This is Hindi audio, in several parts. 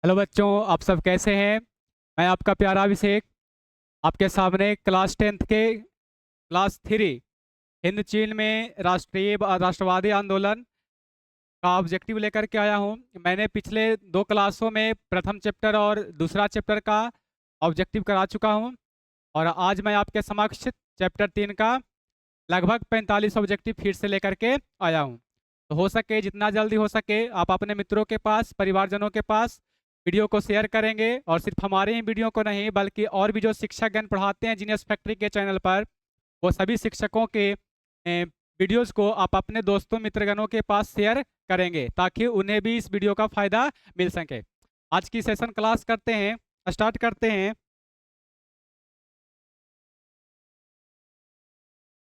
हेलो बच्चों, आप सब कैसे हैं। मैं आपका प्यारा अभिषेक आपके सामने क्लास 10th के क्लास 3 हिंद चीन में राष्ट्रवादी आंदोलन का ऑब्जेक्टिव लेकर के आया हूं। मैंने पिछले 2 क्लासों में प्रथम चैप्टर और दूसरा चैप्टर का ऑब्जेक्टिव करा चुका हूं और आज मैं आपके समक्ष चैप्टर 3 का लगभग 45 ऑब्जेक्टिव फिर से लेकर के आया हूं। तो हो सके जितना जल्दी हो सके आप अपने मित्रों के पास, परिवारजनों के पास वीडियो को शेयर करेंगे और सिर्फ हमारे ही वीडियो को नहीं बल्कि और भी जो शिक्षकगण पढ़ाते हैं जीनियस फैक्ट्री के चैनल पर, वो सभी शिक्षकों के वीडियोस को आप अपने दोस्तों मित्रगणों के पास शेयर करेंगे ताकि उन्हें भी इस वीडियो का फायदा मिल सके। आज की सेशन क्लास करते हैं, स्टार्ट करते हैं।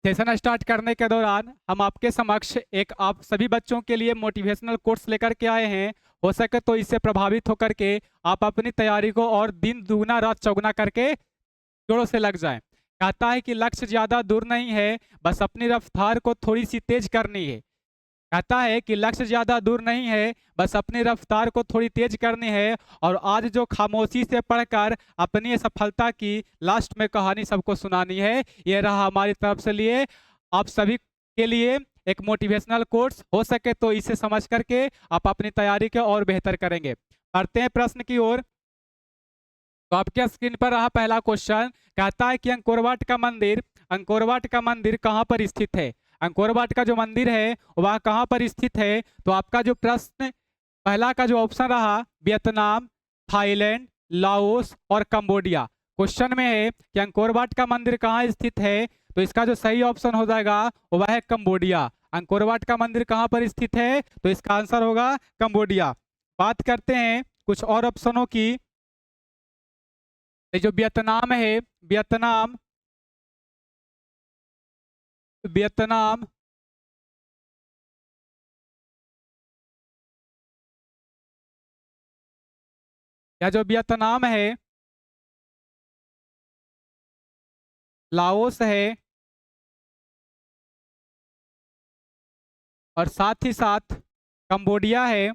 सेशन स्टार्ट करने के दौरान हम आपके समक्ष एक आप सभी बच्चों के लिए मोटिवेशनल कोर्स लेकर के आए हैं। हो सके तो इससे प्रभावित होकर के आप अपनी तैयारी को और दिन दुगना रात चौगुना करके जोरों से लग जाएं। कहता है कि लक्ष्य ज्यादा दूर नहीं है, बस अपनी रफ्तार को थोड़ी सी तेज करनी है। कहता है कि लक्ष्य ज्यादा दूर नहीं है, बस अपनी रफ्तार को थोड़ी तेज करनी है। और आज जो खामोशी से पढ़कर अपनी सफलता की लास्ट में कहानी सबको सुनानी है, ये रहा हमारी तरफ से लिए आप सभी के लिए एक मोटिवेशनल कोर्स। हो सके तो इसे समझ करके आप अपनी तैयारी को और बेहतर करेंगे। बढ़ते हैं प्रश्न की ओर। तो आपके स्क्रीन पर रहा पहला क्वेश्चन। कहता है कि अंकोर वाट का मंदिर कहाँ पर स्थित है। अंकोर वाट का जो मंदिर है वह कहाँ पर स्थित है। तो आपका जो प्रश्न पहला का जो ऑप्शन रहा वियतनाम, थाईलैंड, लाओस और कंबोडिया। क्वेश्चन में है कि अंकोर वाट का मंदिर कहाँ स्थित है, तो इसका जो सही ऑप्शन हो जाएगा वह है कंबोडिया। अंकोर वाट का मंदिर कहाँ पर स्थित है, तो इसका आंसर होगा कंबोडिया। बात करते हैं कुछ और ऑप्शनों की। ये जो वियतनाम है, वियतनाम वियतनाम या जो वियतनाम है, लाओस है और साथ ही साथ कंबोडिया है,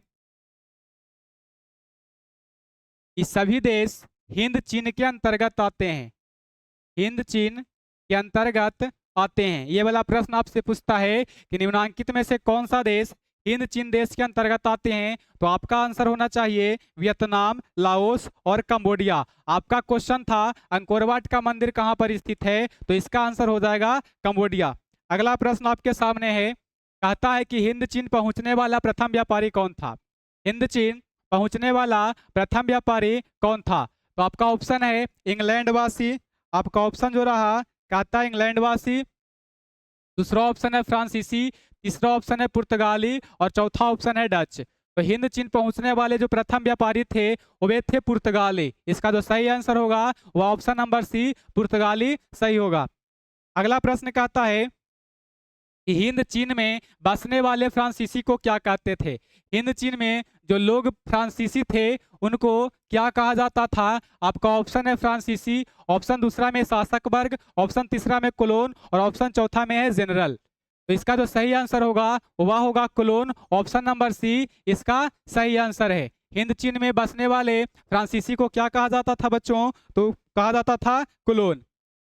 ये सभी देश हिंद चीन के अंतर्गत आते हैं। हिंद चीन के अंतर्गत आते हैं। ये वाला प्रश्न आपसे पूछता है कि निम्नांकित में से कौन सा देश हिंद चीन देश के अंतर्गत आते हैं, तो आपका आंसर होना चाहिए वियतनाम, लाओस और कंबोडिया। आपका क्वेश्चन था अंकोर वाट का मंदिर कहाँ पर स्थित है, तो इसका आंसर हो जाएगा कंबोडिया। अगला प्रश्न आपके सामने है। कहता है कि हिंद चीन पहुंचने वाला प्रथम व्यापारी कौन था। हिंद चीन पहुंचने वाला प्रथम व्यापारी कौन था। तो आपका ऑप्शन है इंग्लैंड वासी। आपका ऑप्शन जो रहा कहता है इंग्लैंड वासी, दूसरा ऑप्शन है फ्रांसीसी, तीसरा ऑप्शन है पुर्तगाली और चौथा ऑप्शन है डच। तो हिंद चीन पहुंचने वाले जो प्रथम व्यापारी थे वे थे पुर्तगाली। इसका जो सही आंसर होगा वह ऑप्शन नंबर सी पुर्तगाली सही होगा। अगला प्रश्न कहता है कि हिंद चीन में बसने वाले फ्रांसीसी को क्या कहते थे। हिंद चीन में जो लोग फ्रांसीसी थे उनको क्या कहा जाता था। आपका ऑप्शन है फ्रांसीसी, ऑप्शन दूसरा में शासक वर्ग, ऑप्शन तीसरा में कोलोन और ऑप्शन चौथा में है जनरल। तो इसका जो सही आंसर होगा वह होगा कोलोन। ऑप्शन नंबर सी इसका सही आंसर है। हिंद चीन में बसने वाले फ्रांसीसी को क्या कहा जाता था बच्चों, तो कहा जाता था कोलोन।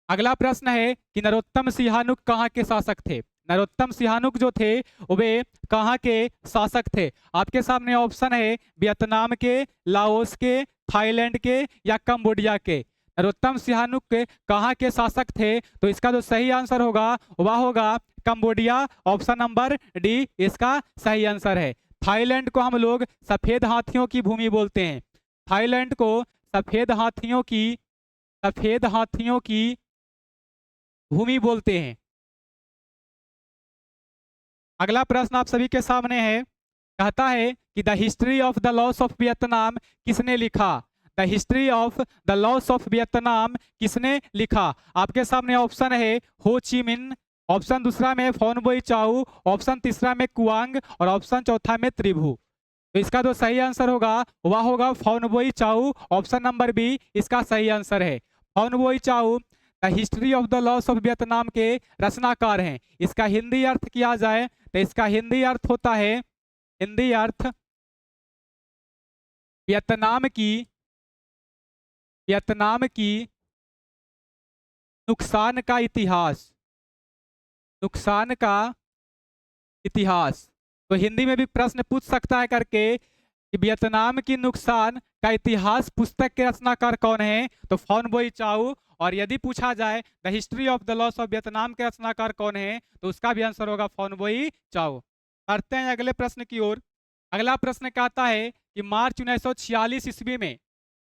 अगला प्रश्न है कि नरोत्तम सिंहानुक कहाँ के शासक थे। नरोत्तम सिंहानुक जो थे वे कहाँ के शासक थे। आपके सामने ऑप्शन है वियतनाम के, लाओस के, थाईलैंड के या कंबोडिया के। नरोत्तम सिंहानुक के कहाँ के शासक थे, तो इसका जो सही आंसर होगा वह होगा कंबोडिया। ऑप्शन नंबर डी इसका सही आंसर है। थाईलैंड को हम लोग सफेद हाथियों की भूमि बोलते हैं। थाईलैंड को सफेद हाथियों की भूमि बोलते हैं। अगला प्रश्न आप सभी के सामने है। कहता है कि the history of the loss of Vietnam किसने लिखा। The history of the loss of Vietnam किसने लिखा। आपके सामने ऑप्शन है हो ची मिन, ऑप्शन दूसरा में फोन बोई चाऊ, ऑप्शन तीसरा में कुआंग और ऑप्शन चौथा में त्रिभु। तो इसका जो सही आंसर होगा वह होगा फोन बोई चाऊ। ऑप्शन नंबर बी इसका सही आंसर है। फोन बोई चाऊ the history of the loss of Vietnam के रचनाकार हैं। इसका हिंदी अर्थ किया जाए तो इसका हिंदी अर्थ होता है, हिंदी अर्थ वियतनाम की नुकसान का इतिहास, नुकसान का इतिहास। तो हिंदी में भी प्रश्न पूछ सकता है करके कि वियतनाम की नुकसान का इतिहास पुस्तक के रचनाकार कौन है, तो फॉन बोई चाउ। और यदि पूछा जाए the history of the loss of Vietnam के रचनाकार कौन है, तो उसका भी आंसर होगा फॉन बोई चाउ। बढ़ते हैं अगले प्रश्न की ओर। अगला प्रश्न कहता है कि मार्च 1946 ईस्वी में,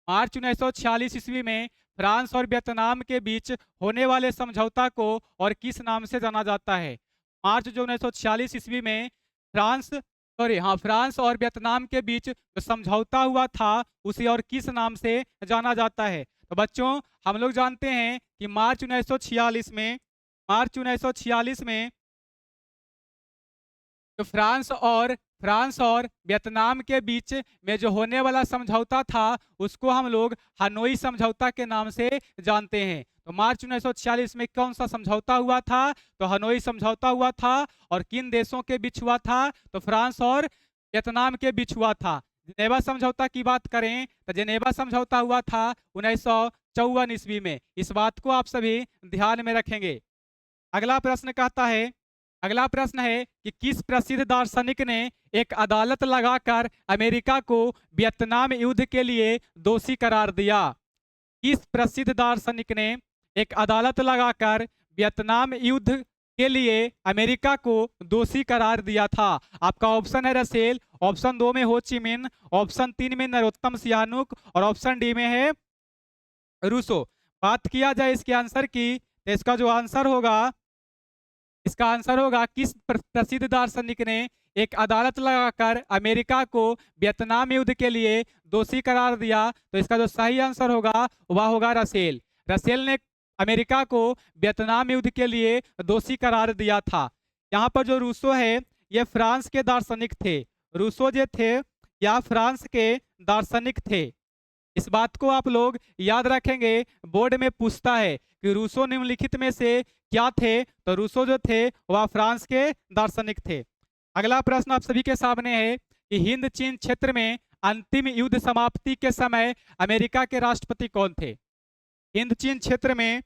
मार्च 1946 ईस्वी में फ्रांस और वियतनाम के बीच होने वाले समझौता को और किस नाम से जाना जाता है। मार्च जो 1946 ईस्वी में फ्रांस और वियतनाम के बीच जो समझौता हुआ था उसे और किस नाम से जाना जाता है। तो बच्चों हम लोग जानते हैं कि मार्च 1946 में तो फ्रांस और वियतनाम के बीच में जो होने वाला समझौता था उसको हम लोग हनोई समझौता के नाम से जानते हैं। तो मार्च 1946 में कौन सा समझौता हुआ था, तो हनोई समझौता हुआ था। और किन देशों के बीच हुआ था, तो फ्रांस और वियतनाम के बीच हुआ था। जेनेवा समझौता की बात करें तो जेनेवा समझौता हुआ था 1954 ईस्वी में। इस बात को आप सभी ध्यान में रखेंगे। अगला प्रश्न कहता है, अगला प्रश्न है कि किस प्रसिद्ध दार्शनिक ने एक अदालत लगाकर अमेरिका को वियतनाम युद्ध के लिए दोषी करार दिया। किस प्रसिद्ध दार्शनिक ने एक अदालत लगाकर वियतनाम युद्ध के लिए अमेरिका को दोषी करार दिया था। आपका ऑप्शन है रसेल, ऑप्शन 2 में हो ची मिन, ऑप्शन 3 में नरोत्तम सियानुक और ऑप्शन डी में है रूसो। बात किया जाए इसके आंसर की तो इसका जो आंसर होगा, इसका आंसर होगा किस प्रसिद्ध दार्शनिक ने एक अदालत लगाकर अमेरिका को वियतनाम युद्ध के लिए दोषी करार दिया। तो इसका जो सही आंसर होगा वह होगा रसेल। रसेल ने अमेरिका को वियतनाम युद्ध के लिए दोषी करार दिया था। यहाँ पर जो रूसो है ये फ्रांस के दार्शनिक थे। रूसो जो थे या फ्रांस के दार्शनिक थे। इस बात को आप लोग याद रखेंगे, बोर्ड में पूछता है कि रूसो निम्नलिखित में से क्या थे, तो रूसो जो थे वह फ्रांस के दार्शनिक थे। अगला प्रश्न आप सभी के सामने है कि हिंद चीन क्षेत्र में अंतिम युद्ध समाप्ति के समय अमेरिका के राष्ट्रपति कौन थे। हिंद चीन क्षेत्र में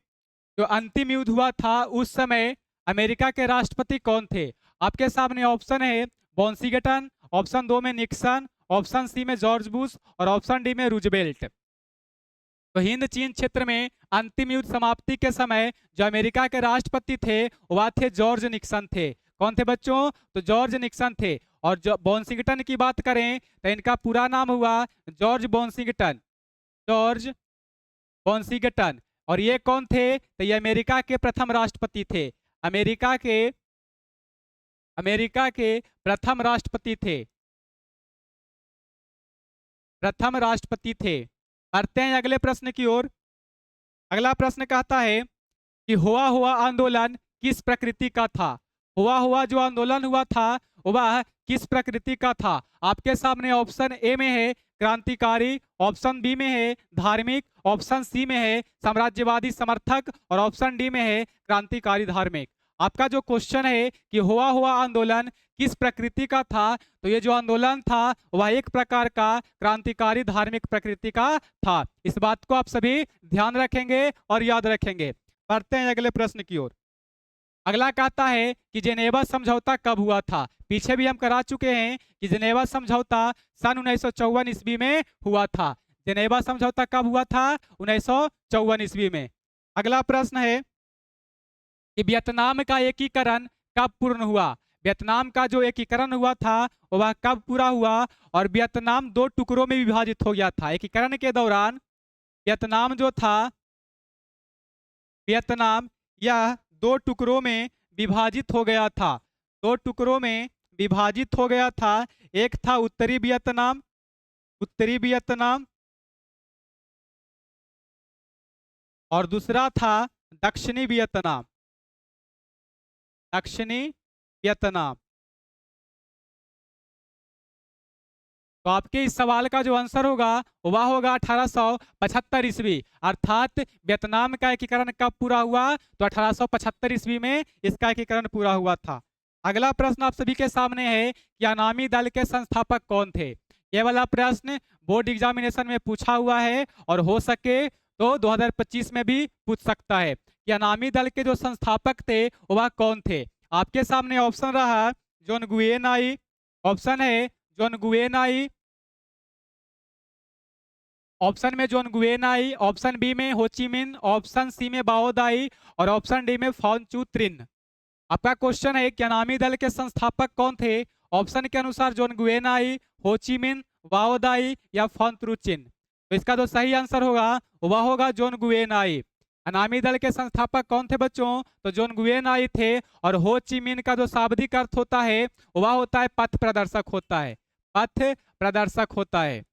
जो अंतिम युद्ध हुआ था उस समय अमेरिका के राष्ट्रपति कौन थे। आपके सामने ऑप्शन है बॉन्सीगटन, ऑप्शन 2 में निक्सन, ऑप्शन सी में जॉर्ज बुश और ऑप्शन डी में रूजवेल्ट। तो हिंद चीन क्षेत्र में अंतिम युद्ध समाप्ति के समय जो अमेरिका के राष्ट्रपति थे वह थे जॉर्ज निक्सन थे। कौन थे बच्चों, तो जॉर्ज निक्सन थे। और जो बॉन्सिंगटन की बात करें तो इनका पूरा नाम हुआ जॉर्ज बॉन्सिंगटन, जॉर्ज बॉन्सिंगटन। और ये कौन थे, तो ये अमेरिका के प्रथम राष्ट्रपति थे। अमेरिका के प्रथम राष्ट्रपति थे, प्रथम राष्ट्रपति थे। बढ़ते हैं अगले प्रश्न की ओर। अगला प्रश्न कहता है कि हुआ हुआ आंदोलन किस प्रकृति का था। हुआ हुआ जो आंदोलन हुआ था वह किस प्रकृति का था। आपके सामने ऑप्शन ए में है क्रांतिकारी, ऑप्शन बी में है धार्मिक, ऑप्शन सी में है साम्राज्यवादी समर्थक और ऑप्शन डी में है क्रांतिकारी धार्मिक। आपका जो क्वेश्चन है कि हुआ हुआ आंदोलन किस प्रकृति का था, तो ये जो आंदोलन था वह एक प्रकार का क्रांतिकारी धार्मिक प्रकृति का था। इस बात को आप सभी ध्यान रखेंगे और याद रखेंगे। बढ़ते हैं अगले प्रश्न की ओर। अगला कहता है कि जेनेवा समझौता कब हुआ था। पीछे भी हम करा चुके हैं कि जेनेवा समझौता सन 1954 ईस्वी में हुआ था। जेनेवा समझौता कब हुआ था, 1954 ईस्वी में। अगला प्रश्न है कि वियतनाम का एकीकरण कब पूर्ण हुआ। वियतनाम का जो एकीकरण हुआ था वह कब पूरा हुआ, और वियतनाम 2 टुकड़ों में विभाजित हो गया था। एकीकरण के दौरान वियतनाम जो था, वियतनाम यह 2 टुकड़ों में विभाजित हो गया था। 2 टुकड़ों में विभाजित हो गया था। एक था उत्तरी वियतनाम, उत्तरी वियतनाम, और दूसरा था दक्षिणी वियतनाम, दक्षिणी वियतनाम। तो आपके इस सवाल का जो आंसर होगा वह होगा 1875 ईस्वी। अर्थात वियतनाम का एकीकरण कब पूरा हुआ, तो 1875 ईस्वी में इसका एकीकरण पूरा हुआ था। अगला प्रश्न आप सभी के सामने है कि अनामी दल के संस्थापक कौन थे। ये वाला प्रश्न बोर्ड एग्जामिनेशन में पूछा हुआ है और हो सके तो 2025 में भी पूछ सकता है कि अनामी दल के जो संस्थापक थे वह कौन थे। आपके सामने ऑप्शन रहा जॉन गुयेनाई, ऑप्शन है जॉन गुयेनाई, ऑप्शन में जॉन गुयेनाई, ऑप्शन बी में होचिमिन, ऑप्शन सी में बाओदाई और ऑप्शन डी में फॉन्चू त्रिन। आपका क्वेश्चन है कि अनामी दल के संस्थापक कौन थे। ऑप्शन के अनुसार जॉन गुयेनाई, होचिमिन, वाओदाई या फॉन्त्रुचिन। तो इसका जो सही आंसर होगा वह होगा जॉन गुयेनाई। अनामी दल के संस्थापक कौन थे बच्चों, तो जॉन गुयेनाई थे। और होचिमिन का जो शाब्दिक अर्थ होता है वह होता है पथ प्रदर्शक होता है, पथ प्रदर्शक होता है।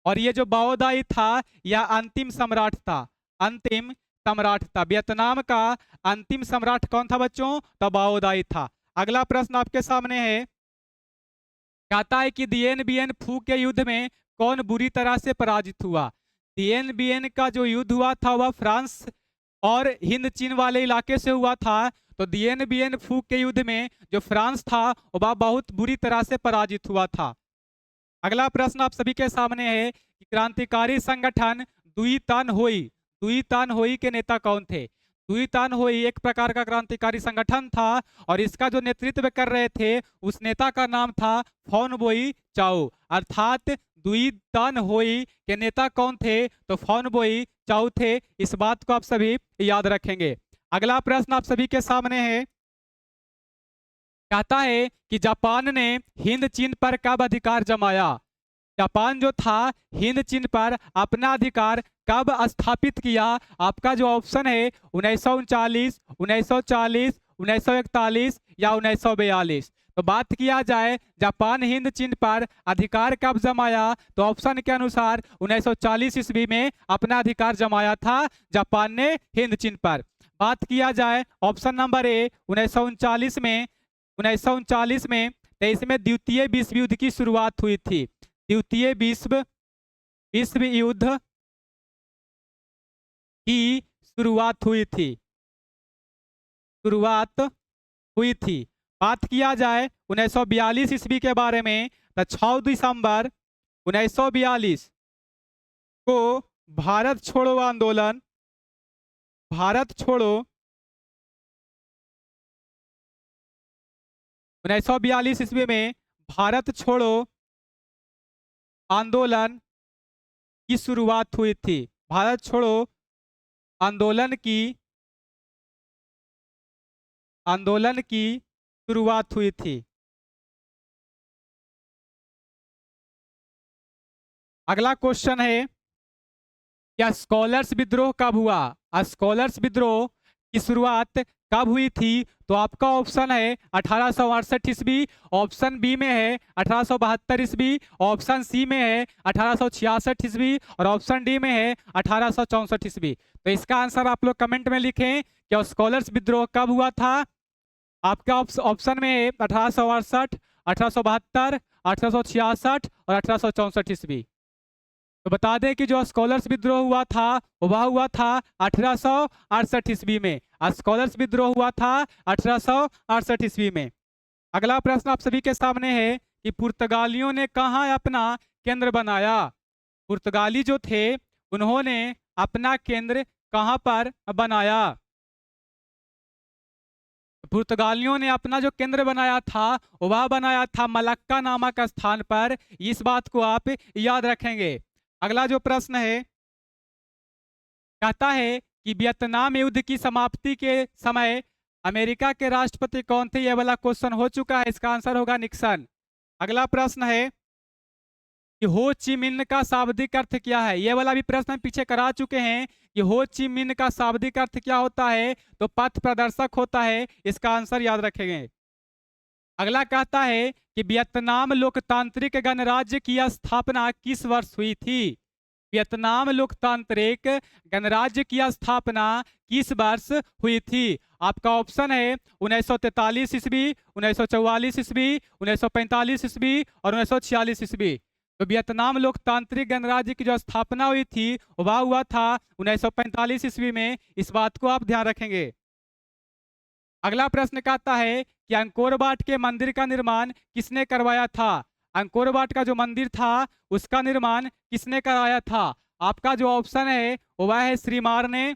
और ये जो बाओदाई था यह अंतिम सम्राट था, अंतिम सम्राट था। वियतनाम का अंतिम सम्राट कौन था बच्चों, तो बाओदाई था। अगला प्रश्न आपके सामने है, कहता है कि दिएन बियन फू के युद्ध में कौन बुरी तरह से पराजित हुआ। दिएन बियन का जो युद्ध हुआ था वह फ्रांस और हिंद चीन वाले इलाके से हुआ था। तो दिएन बियन फू के युद्ध में जो फ्रांस था वह बहुत बुरी तरह से पराजित हुआ था। अगला प्रश्न आप सभी के सामने है कि क्रांतिकारी संगठन दुई तान होई, दुई तान होई के नेता कौन थे। दुई तान होई एक प्रकार का क्रांतिकारी संगठन था और इसका जो नेतृत्व कर रहे थे उस नेता का नाम था फॉन बोई चाओ। अर्थात दुई तान होई के नेता कौन थे, तो फॉन बोई चाओ थे। इस बात को आप सभी याद रखेंगे। अगला प्रश्न आप सभी के सामने है, कहता है कि जापान ने हिंद चीन पर कब अधिकार जमाया। जापान जो था हिंद चीन पर अपना अधिकार कब स्थापित किया। आपका जो ऑप्शन है 1939, 1940, 1941 या 1942। तो बात किया जाए जापान हिंद चीन पर अधिकार कब जमाया, तो ऑप्शन के अनुसार 1940 ईस्वी में अपना अधिकार जमाया था जापान ने हिंद चीन पर। बात किया जाए ऑप्शन नंबर ए 1939 में, 1939 में तो इसमें द्वितीय विश्व युद्ध की शुरुआत हुई थी। द्वितीय विश्व युद्ध की शुरुआत हुई थी, शुरुआत हुई थी। बात किया जाए 1942 ईस्वी के बारे में तो 6 दिसंबर 1942 को भारत छोड़ो आंदोलन, भारत छोड़ो 1942 ईस्वी में भारत छोड़ो आंदोलन की शुरुआत हुई थी। भारत छोड़ो आंदोलन की शुरुआत हुई थी। अगला क्वेश्चन है, क्या स्कॉलर्स विद्रोह कब हुआ। स्कॉलर्स विद्रोह की शुरुआत कब हुई थी, तो आपका ऑप्शन है 1868 ईस्वी, ऑप्शन बी में है 1872 ईस्वी, ऑप्शन सी में है 1866 ईस्वी और ऑप्शन डी में है 1864 ईस्वी। तो इसका आंसर आप लोग कमेंट में लिखें कि स्कॉलर्स विद्रोह कब हुआ था। आपका ऑप्शन में है 1868, 1872, 1866 और 1864 ईस्वी। तो बता दें कि जो स्कॉलर्स विद्रोह हुआ था वह हुआ था 1868 ईस्वी में। स्कॉलर्स विद्रोह हुआ था 1868 ईस्वी में। अगला प्रश्न आप सभी के सामने है कि पुर्तगालियों ने कहाँ अपना केंद्र बनाया। पुर्तगाली जो थे उन्होंने अपना केंद्र कहाँ पर बनाया। पुर्तगालियों ने अपना जो केंद्र बनाया था वह बनाया था मलक्का नामक स्थान पर। इस बात को आप याद रखेंगे। अगला जो प्रश्न है, कहता है कि वियतनाम युद्ध की समाप्ति के समय अमेरिका के राष्ट्रपति कौन थे। यह वाला क्वेश्चन हो चुका है, इसका आंसर होगा निक्सन। अगला प्रश्न है कि हो ची मिन्ह का शाब्दिक अर्थ क्या है। यह वाला भी प्रश्न हम पीछे करा चुके हैं कि हो ची मिन्ह का शाब्दिक अर्थ क्या होता है, तो पथ प्रदर्शक होता है। इसका आंसर याद रखेंगे। अगला कहता है कि वियतनाम लोकतांत्रिक गणराज्य की स्थापना किस वर्ष हुई थी। वियतनाम लोकतांत्रिक गणराज्य की स्थापना किस वर्ष हुई थी। आपका ऑप्शन है 1943 ईस्वी, 1944 ईस्वी, 1945 ईस्वी और 1946 ईस्वी। तो वियतनाम लोकतांत्रिक गणराज्य की जो स्थापना हुई थी वह हुआ था 1945 ईस्वी में। इस बात को आप ध्यान रखेंगे। अगला प्रश्न कहता है कि अंकोर वाट के मंदिर का निर्माण किसने करवाया था। अंकोर वाट का जो मंदिर था उसका निर्माण किसने कराया था? आपका जो ऑप्शन है वह है श्रीमार ने,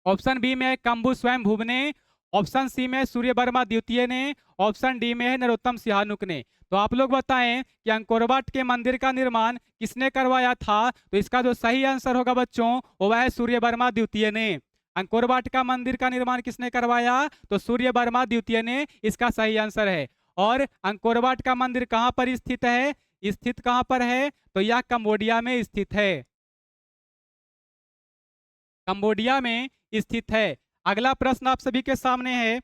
ऑप्शन बी में है कंबु स्वयंभुव ने, ऑप्शन सी में सूर्य वर्मा द्वितीय ने, ऑप्शन डी में है नरोत्तम सिहानुक ने। तो आप लोग बताएं कि अंकोर वाट के मंदिर का निर्माण किसने करवाया था? तो इसका जो सही आंसर होगा बच्चों वह है सूर्य वर्मा द्वितीय ने। अंकोर वाट का मंदिर का निर्माण किसने करवाया? तो सूर्य वर्मा द्वितीय ने इसका सही आंसर है। और अंकोर वाट का मंदिर कहाँ पर स्थित है? स्थित कहाँ पर है? तो यह कंबोडिया में स्थित है, कंबोडिया में स्थित है। अगला प्रश्न आप सभी के सामने है,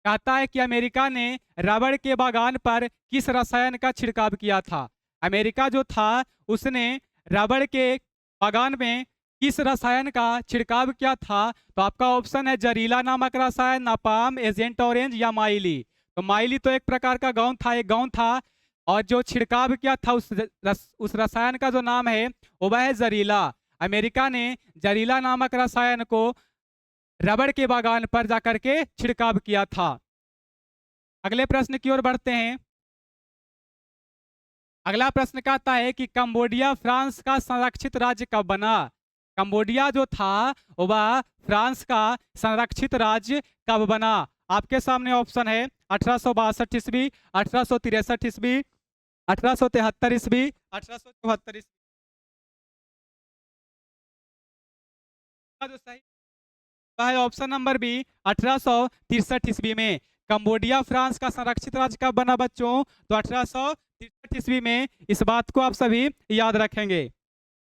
कहता है कि अमेरिका ने रबड़ के बागान पर किस रसायन का छिड़काव किया था? अमेरिका जो था उसने रबड़ के बागान में किस रसायन का छिड़काव किया था? तो आपका ऑप्शन है जहरीला नामक रसायन, नापाम, एजेंट ऑरेंज या माइली। तो माइली तो एक प्रकार का गौन था, एक गौन था, और जो छिड़काव किया था उस रसायन का जो नाम है वह है जहरीला। अमेरिका ने जहरीला नामक रसायन को रबड़ के बागान पर जाकर के छिड़काव किया था। अगले प्रश्न की ओर बढ़ते हैं। अगला प्रश्न कहता है कि कंबोडिया फ्रांस का संरक्षित राज्य कब बना? कंबोडिया जो था वह फ्रांस का संरक्षित राज्य कब बना? आपके सामने ऑप्शन है 1862 ईस्वी, 1863 ईस्वी, 1873 ईस्वी, 1874 ईस्वी। का जो सही है ऑप्शन नंबर बी 1863 ईस्वी में। कंबोडिया फ्रांस का संरक्षित राज्य कब बना बच्चों? तो 1863 ईस्वी में। इस बात को आप सभी याद रखेंगे।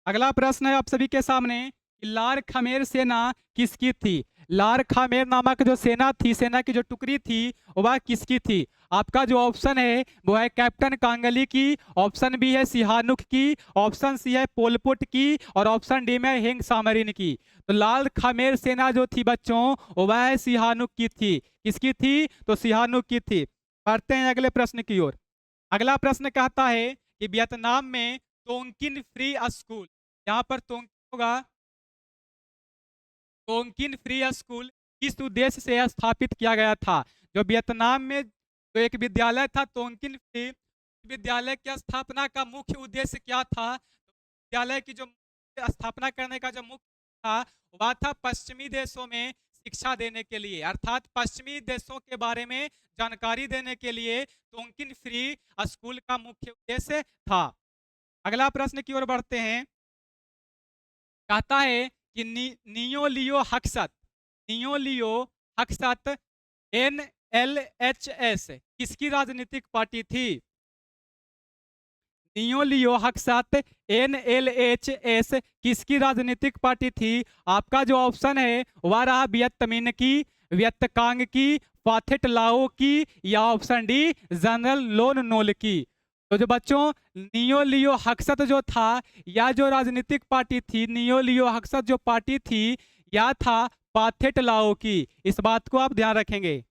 अगला प्रश्न है आप सभी के सामने कि लार खमेर सेना किसकी थी? लार खमेर नामक जो सेना थी, सेना की जो टुकड़ी थी वह किसकी थी? आपका जो ऑप्शन है वो है कैप्टन कांगली की, ऑप्शन बी है सिहानुक की, ऑप्शन सी है पोलपुट की, और ऑप्शन डी में हिंग सामरिन की। तो लाल खमेर सेना जो थी बच्चों वह है सिहानुक की थी। किसकी थी? तो सिहानुक की थी। बढ़ते हैं अगले प्रश्न की ओर। अगला प्रश्न कहता है कि वियतनाम में तोंकिन फ्री स्कूल, यहाँ पर तोंकिन होगा, तोंकिन फ्री स्कूल किस उद्देश्य से स्थापित किया गया था? जो वियतनाम में जो एक विद्यालय था तोंकिन फ्री विद्यालय की स्थापना का मुख्य उद्देश्य क्या था? विद्यालय की जो स्थापना करने का जो मुख्य था वह था पश्चिमी देशों में शिक्षा देने के लिए, अर्थात पश्चिमी देशों के बारे में जानकारी देने के लिए तोंकिन फ्री स्कूल का मुख्य उद्देश्य था। अगला प्रश्न की ओर बढ़ते हैं। कहता है कि नियो लियो हक्सत, नियो लियो हक्सत NLHS किसकी राजनीतिक पार्टी थी? नियो लियो हक्सत NLHS किसकी राजनीतिक पार्टी थी? आपका जो ऑप्शन है वह रहा वियतमिन की, वियतकांग की, फाथेट लाओ की, या option D general Lon Nol की। तो जो बच्चों नियो लियो हक्सत जो था, या जो राजनीतिक पार्टी थी नियो लियो हक्सत जो पार्टी थी, या था पाथेट लाओ की। इस बात को आप ध्यान रखेंगे।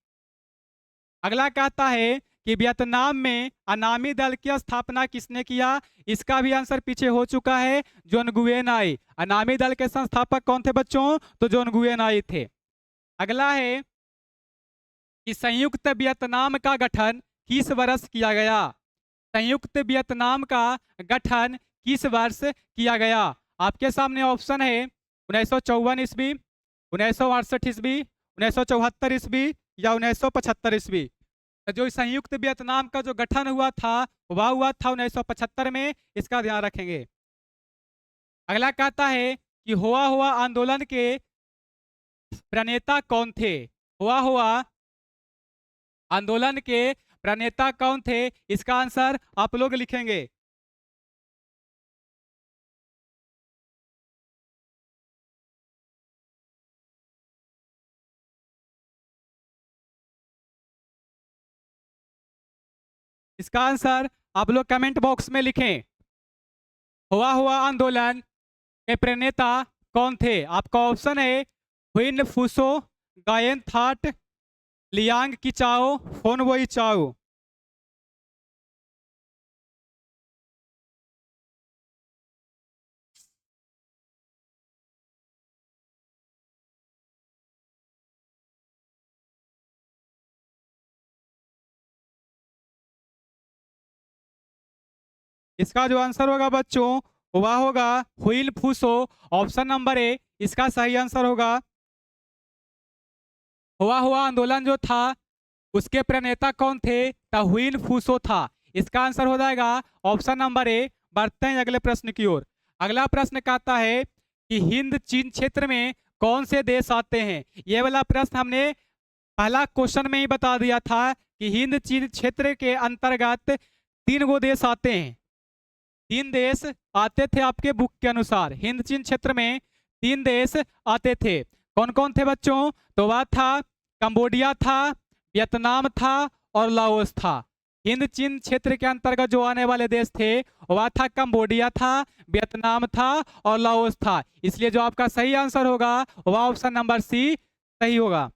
अगला कहता है कि वियतनाम में अनामी दल की स्थापना किसने किया? इसका भी आंसर पीछे हो चुका है, जोन गुयेन आई। अनामी दल के संस्थापक कौन थे बच्चों? तो जोन गुयेन आई थे। अगला है कि संयुक्त वियतनाम का गठन किस वर्ष किया गया? संयुक्त वियतनाम का गठन किस वर्ष किया गया? आपके सामने ऑप्शन है 1954 ईस्वी, 1968 ईस्वी, 1974 ईस्वी, या 1975 ईस्वी। तो जो संयुक्त वियतनाम का जो गठन हुआ था वह हुआ था 1975 में। इसका ध्यान रखेंगे। अगला कहता है कि हुआ हुआ आंदोलन के प्रणेता कौन थे? हुआ हुआ आंदोलन के प्रणेता कौन थे? इसका आंसर आप लोग लिखेंगे। इसका आंसर आप लोग कमेंट बॉक्स में लिखें। हुआ आंदोलन के प्रणेता कौन थे? आपका ऑप्शन है हुइन फूसो, गायन थाट, लियांग किचाओ, फोन वोई चाओ। इसका जो आंसर होगा बच्चों वह होगा हुइल फूसो। ऑप्शन नंबर ए इसका सही आंसर होगा। हुआ आंदोलन जो था उसके प्रणेता कौन थे? द हुइल फूसो था। इसका आंसर हो जाएगा ऑप्शन नंबर ए। बढ़ते हैं अगले प्रश्न की ओर। अगला प्रश्न कहता है कि हिंद चीन क्षेत्र में कौन से देश आते हैं? ये वाला प्रश्न हमने पहला क्वेश्चन में ही बता दिया था कि हिंद चीन क्षेत्र के अंतर्गत 3 गो देश आते हैं। 3 देश आते थे आपके बुक के अनुसार। हिंद चीन क्षेत्र में 3 देश आते थे। कौन कौन थे बच्चों? तो वह था कंबोडिया था, वियतनाम था और लाओस था। हिंद चीन क्षेत्र के अंतर्गत जो आने वाले देश थे वह था कंबोडिया था, वियतनाम था और लाओस था। इसलिए जो आपका सही आंसर होगा वह ऑप्शन नंबर सी सही होगा।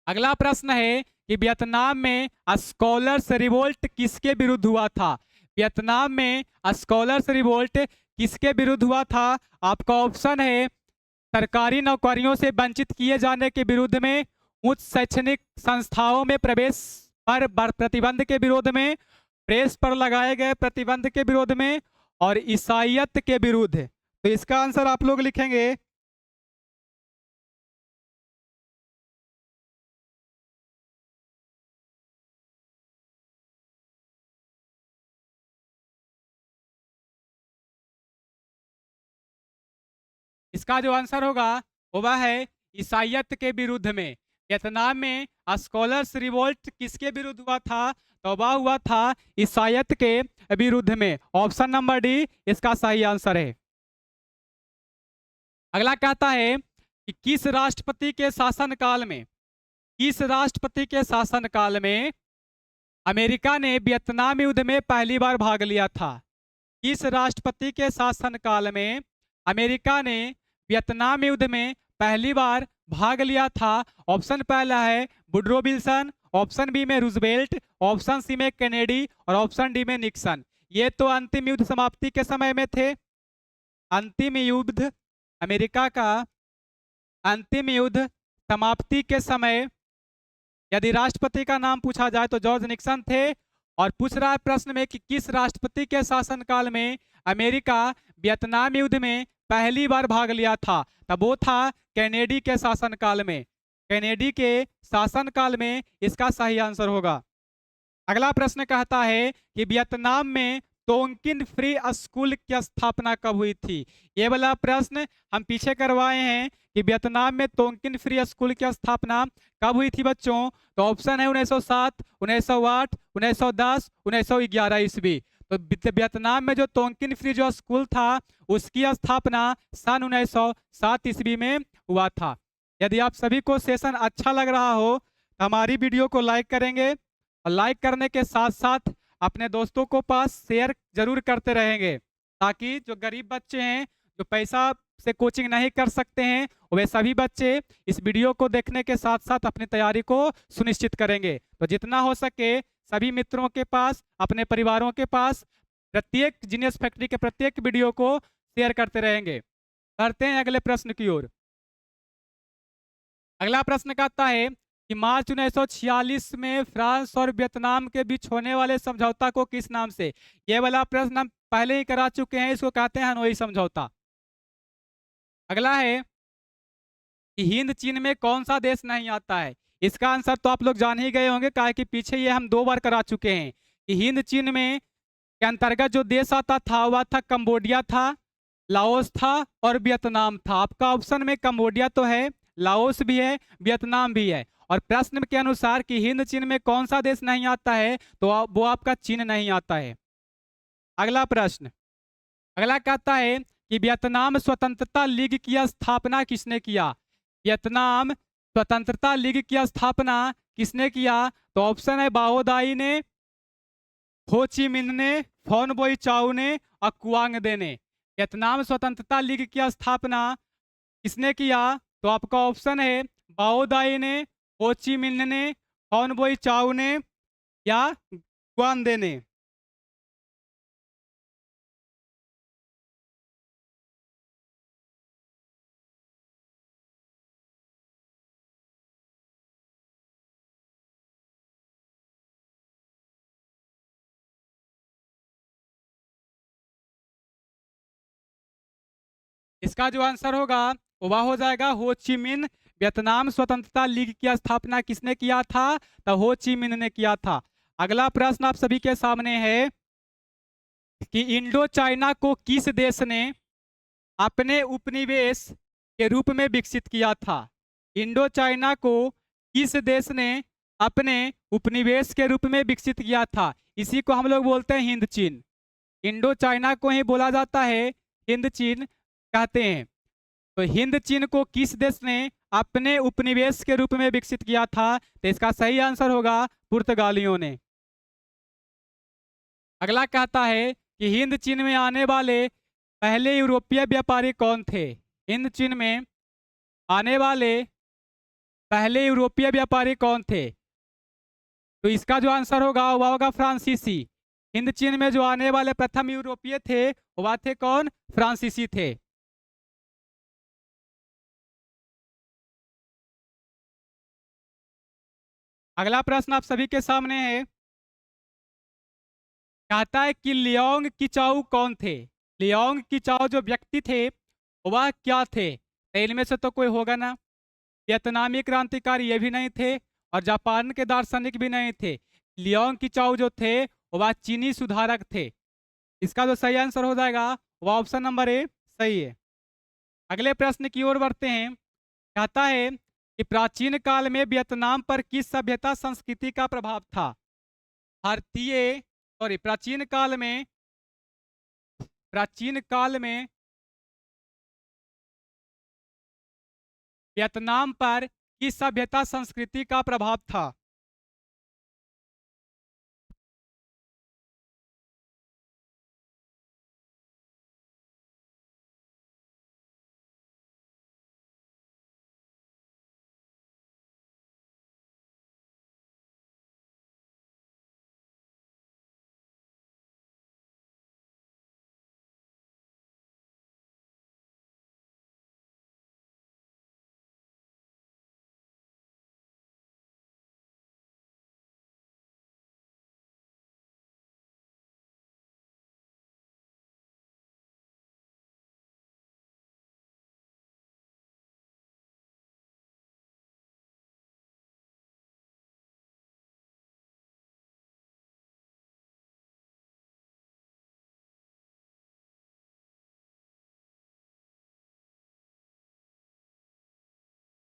अगला प्रश्न है कि वियतनाम में स्कॉलर्स रिवोल्ट किसके विरुद्ध हुआ था? वियतनाम में स्कॉलर्स रिवोल्ट किसके विरुद्ध हुआ था? आपका ऑप्शन है सरकारी नौकरियों से वंचित किए जाने के विरुद्ध में, उच्च शैक्षणिक संस्थाओं में प्रवेश पर प्रतिबंध के विरोध में, प्रेस पर लगाए गए प्रतिबंध के विरोध में और ईसाईयत के विरुद्ध। तो इसका आंसर आप लोग लिखेंगे इसका जो आंसर होगा वह है ईसाईयत के विरुद्ध में। वियतनाम में स्कॉलर्स रिवोल्ट किसके विरुद्ध हुआ था? तो वह हुआ था ईसाईयत के विरुद्ध में। ऑप्शन नंबर डी इसका सही आंसर है। अगला कहता है कि किस राष्ट्रपति के शासनकाल में अमेरिका ने वियतनाम युद्ध में पहली बार भाग लिया था? किस राष्ट्रपति के शासनकाल में अमेरिका ने वियतनाम युद्ध में पहली बार भाग लिया था? ऑप्शन पहला है वुडरो विल्सन, ऑप्शन बी में रूजवेल्ट, ऑप्शन सी में केनेडी और ऑप्शन डी में निक्सन। ये तो अंतिम युद्ध समाप्ति के समय में थे। अंतिम युद्ध अमेरिका का अंतिम युद्ध समाप्ति के समय यदि राष्ट्रपति का नाम पूछा जाए तो जॉर्ज निक्सन थे। और पूछ रहा है प्रश्न में कि किस राष्ट्रपति के शासनकाल में अमेरिका वियतनाम युद्ध में पहली बार भाग लिया था? तब वो था कैनेडी के शासनकाल में। कैनेडी के शासनकाल में इसका सही आंसर होगा। अगला प्रश्न कहता है कि वियतनाम में तोंकिन फ्री स्कूल की स्थापना कब हुई थी? ये वाला प्रश्न हम पीछे करवाए हैं कि वियतनाम में तोंकिन फ्री स्कूल की स्थापना कब हुई थी बच्चों? तो ऑप्शन है 1907, 1908, 1910, 1911 ईस्वी। तो वियतनाम में जो तोंकिन फ्री जो स्कूल था उसकी स्थापना सन 1907 ईस्वी में हुआ था। यदि आप सभी को सेशन अच्छा लग रहा हो तो हमारी वीडियो को लाइक करेंगे और लाइक करने के साथ साथ अपने दोस्तों को पास शेयर जरूर करते रहेंगे, ताकि जो गरीब बच्चे हैं जो पैसा से कोचिंग नहीं कर सकते हैं वे सभी बच्चे इस वीडियो को देखने के साथ साथ अपनी तैयारी को सुनिश्चित करेंगे। तो जितना हो सके सभी मित्रों के पास, अपने परिवारों के पास प्रत्येक जीनियस फैक्ट्री के प्रत्येक वीडियो को शेयर करते रहेंगे। बढ़ते हैं अगले प्रश्न की ओर। अगला प्रश्न कहता है कि मार्च 1946 में फ्रांस और वियतनाम के बीच होने वाले समझौता को किस नाम से? यह वाला प्रश्न हम पहले ही करा चुके हैं, इसको कहते हैं हनोई समझौता। अगला है कि हिंद चीन में कौन सा देश नहीं आता है? इसका आंसर तो आप लोग जान ही गए होंगे, काहे कि पीछे ये हम 2 बार करा चुके हैं कि हिंद चीन में के अंतर्गत जो देश आता था वह था कंबोडिया था, लाओस था और वियतनाम था। आपका ऑप्शन में कंबोडिया तो है, लाओस भी है, वियतनाम भी है। और प्रश्न के अनुसार कि हिंद चीन में कौन सा देश नहीं आता है तो वो आपका चीन नहीं आता है। अगला प्रश्न अगला कहता है कि वियतनाम स्वतंत्रता लीग की स्थापना किसने किया? वियतनाम स्वतंत्रता लीग की स्थापना किसने किया? तो ऑप्शन है बाओदाई ने, हो ची मिन्ह ने, फॉन बोई चाउ ने और कुआंग दे ने। वियतनाम स्वतंत्रता लीग की स्थापना किसने किया? तो आपका ऑप्शन है बाओदाई ने, हो ची मिन्ह ने, फॉन बोई चाउ ने या कुआंग दे ने। इसका जो आंसर होगा वह हो जाएगा हो ची मिन। वियतनाम स्वतंत्रता लीग की स्थापना किसने किया था? तो हो ची मिन ने किया था। अगला प्रश्न आप सभी के सामने है कि इंडो चाइना को किस देश ने अपने उपनिवेश के रूप में विकसित किया था? इंडो चाइना को किस देश ने अपने उपनिवेश के रूप में विकसित किया था? इसी को हम लोग बोलते हैं हिंद चीन। इंडो चाइना को ही बोला जाता है हिंद चीन कहते हैं। तो हिंद चीन को किस देश ने अपने उपनिवेश के रूप में विकसित किया था? तो इसका सही आंसर होगा पुर्तगालियों ने। अगला कहता है कि हिंद चीन में आने वाले पहले यूरोपीय व्यापारी कौन थे? हिंद चीन में आने वाले पहले यूरोपीय व्यापारी कौन थे? तो इसका जो आंसर होगा वह होगा फ्रांसीसी। हिंद चीन में जो आने वाले प्रथम यूरोपीय थे वह थे कौन? फ्रांसीसी थे। अगला प्रश्न आप सभी के सामने है, कहता है कि लियोंग किचाऊ कौन थे? लियोंग किचाऊ जो व्यक्ति थे वह क्या थे? तो इनमें से तो कोई होगा ना। वियतनामी क्रांतिकारी ये भी नहीं थे और जापान के दार्शनिक भी नहीं थे। लियोंग किचाऊ जो थे वह चीनी सुधारक थे। इसका जो सही आंसर हो जाएगा वह ऑप्शन नंबर ए सही है। अगले प्रश्न की ओर बढ़ते हैं। कहता है कि प्राचीन काल में वियतनाम पर किस सभ्यता संस्कृति का प्रभाव था? भारतीय प्राचीन काल में वियतनाम पर किस सभ्यता संस्कृति का प्रभाव था?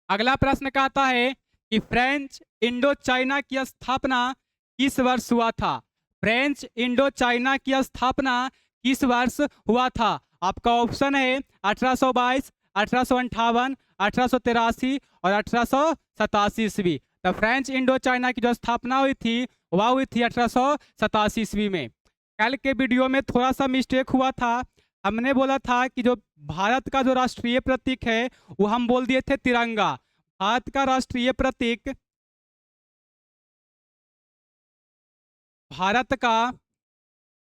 अगला प्रश्न कहता है कि फ्रेंच इंडो चाइना की स्थापना किस वर्ष हुआ था? फ्रेंच इंडो चाइना की स्थापना किस वर्ष हुआ था? आपका ऑप्शन है 1822, 1858, 1883 और 1887 ईस्वी। तो फ्रेंच इंडो चाइना की जो स्थापना हुई थी वह हुई थी 1887 ईस्वी में। कल के वीडियो में थोड़ा सा मिस्टेक हुआ था। हमने बोला था कि जो भारत का जो राष्ट्रीय प्रतीक है वो हम बोल दिए थे तिरंगा। भारत का राष्ट्रीय प्रतीक, भारत का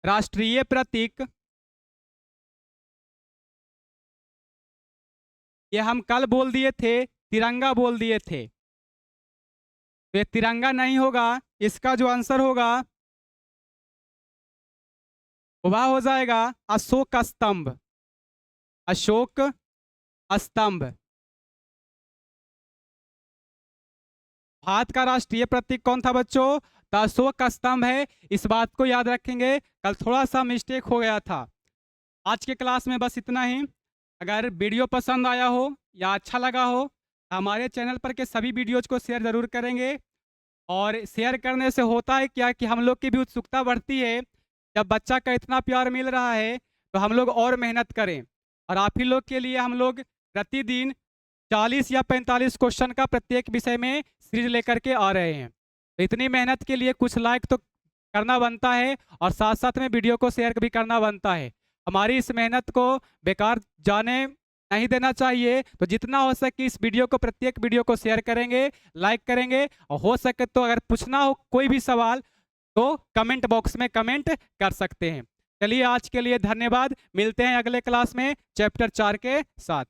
राष्ट्रीय प्रतीक ये हम कल बोल दिए थे तिरंगा बोल दिए थे। तो ये तिरंगा नहीं होगा। इसका जो आंसर होगा वह हो जाएगा अशोक स्तंभ। अशोक स्तंभ भारत का राष्ट्रीय प्रतीक कौन था बच्चों? तो अशोक स्तंभ है। इस बात को याद रखेंगे। कल थोड़ा सा मिस्टेक हो गया था। आज के क्लास में बस इतना ही। अगर वीडियो पसंद आया हो या अच्छा लगा हो तो हमारे चैनल पर के सभी वीडियोज को शेयर ज़रूर करेंगे। और शेयर करने से होता है क्या कि हम लोग की भी उत्सुकता बढ़ती है। जब बच्चा का इतना प्यार मिल रहा है तो हम लोग और मेहनत करें। और आप ही लोग के लिए हम लोग प्रतिदिन 40 या 45 क्वेश्चन का प्रत्येक विषय में सीरीज लेकर के आ रहे हैं। तो इतनी मेहनत के लिए कुछ लाइक तो करना बनता है और साथ साथ में वीडियो को शेयर भी करना बनता है। हमारी इस मेहनत को बेकार जाने नहीं देना चाहिए। तो जितना हो सके इस वीडियो को, प्रत्येक वीडियो को शेयर करेंगे, लाइक करेंगे और हो सके तो अगर पूछना हो कोई भी सवाल तो कमेंट बॉक्स में कमेंट कर सकते हैं। चलिए आज के लिए धन्यवाद। मिलते हैं अगले क्लास में चैप्टर 4 के साथ।